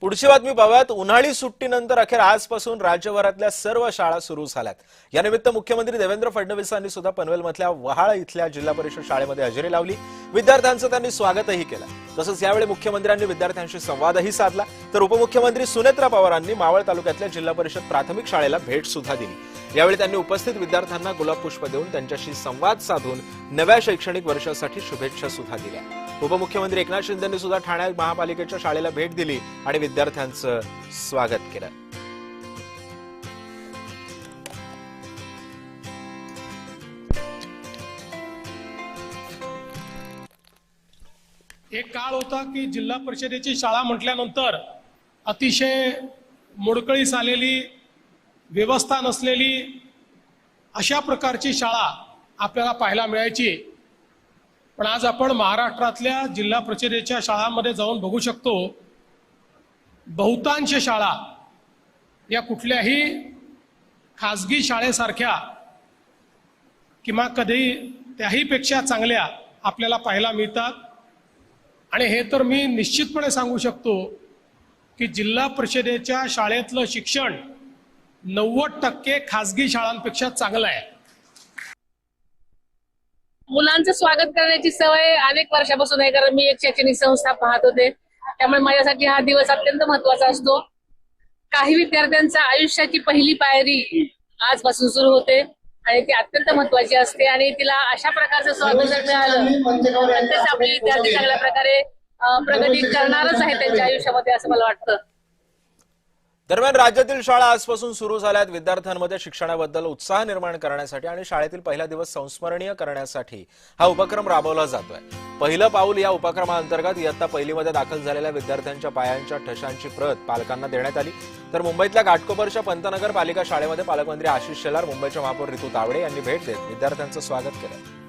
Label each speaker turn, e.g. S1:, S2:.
S1: पुढची बातमी पाहूयात। उन्हाळी सुट्टीनंतर अखेर आजपासून राज्यभरातल्या सर्व शाळा सुरू झाल्यात। या निमित्त मुख्यमंत्री देवेंद्र फडणवीसांनी सुद्धा पनवेलमधल्या वहाळ इथल्या जिल्हा परिषद शाळेमध्ये हजेरी लावली। विद्यार्थ्यांचं त्यांनी स्वागतही केलं। तसंच यावेळी मुख्यमंत्र्यांनी विद्यार्थ्यांशी संवादही साधला। तर उपमुख्यमंत्री सुनेत्रा पवारांनी मावळ तालुक्यातल्या जिल्हा परिषद प्राथमिक शाळेला भेट सुद्धा दिली। यावेळी त्यांनी उपस्थित विद्यार्थ्यांना गुलाब पुष्प देऊन त्यांच्याशी संवाद साधून नव्या शैक्षणिक वर्षासाठी शुभेच्छा सुद्धा दिल्या। उपमुख्यमंत्री एकनाथ शिंदेंनी सुद्धा ठाणे महापालिकेच्या शाळेला भेट दिली आणि विद्यार्थ्यांचं स्वागत केलं।
S2: एक काळ होता की जिल्हा परिषदेची शाळा म्हटल्यानंतर अतिशय मोडकळीस आलेली, व्यवस्था नसलेली अशा प्रकारची शाळा आपल्याला पाहायला मिळायची। पण आज आपण महाराष्ट्रातल्या जिल्हा परिषदेच्या शाळांमध्ये जाऊन बघू शकतो, बहुतांश शाळा या कुठल्याही खासगी शाळेसारख्या किंवा कधी त्याहीपेक्षा चांगल्या आपल्याला पाहायला मिळतात। आणि हे तर मी निश्चितपणे सांगू शकतो की जिल्हा परिषदेच्या शाळेतलं शिक्षण 90% खासगी शाळांपेक्षा चांगलं आहे।
S3: मुलांचं स्वागत करण्याची सवय अनेक वर्षापासून आहे, कारण मी एक शैक्षणिक संस्था पाहत होते, त्यामुळे माझ्यासाठी हा दिवस अत्यंत महत्त्वाचा असतो। काही विद्यार्थ्यांच्या आयुष्याची पहिली पायरी आजपासून सुरू होते आणि ती अत्यंत महत्त्वाची असते आणि तिला अशा प्रकारचं स्वागत जर मिळालं तर आपले विद्यार्थी चांगल्या प्रकारे प्रगती करणारच आहे त्यांच्या आयुष्यामध्ये, असं मला वाटतं।
S1: दरम्यान राज्यातील शाळा आजपासून सुरू झाल्यात। विद्यार्थ्यांमध्ये शिक्षणाबद्दल उत्साह निर्माण करण्यासाठी आणि शाळेतील पहिला दिवस संस्मरणीय करण्यासाठी हा उपक्रम राबवला जातोय। पहिलं पाऊल या उपक्रमाअंतर्गत इयत्ता पहिलीमध्ये दाखल झालेल्या विद्यार्थ्यांच्या पायांच्या ठशांची प्रत पालकांना देण्यात आली। तर मुंबईतल्या घाटकोपरच्या पंतनगर पालिका शाळेमध्ये पालकमंत्री आशिष शेलार, मुंबईच्या महापौर ऋतू तावडे यांनी भेट देत विद्यार्थ्यांचं स्वागत केलं।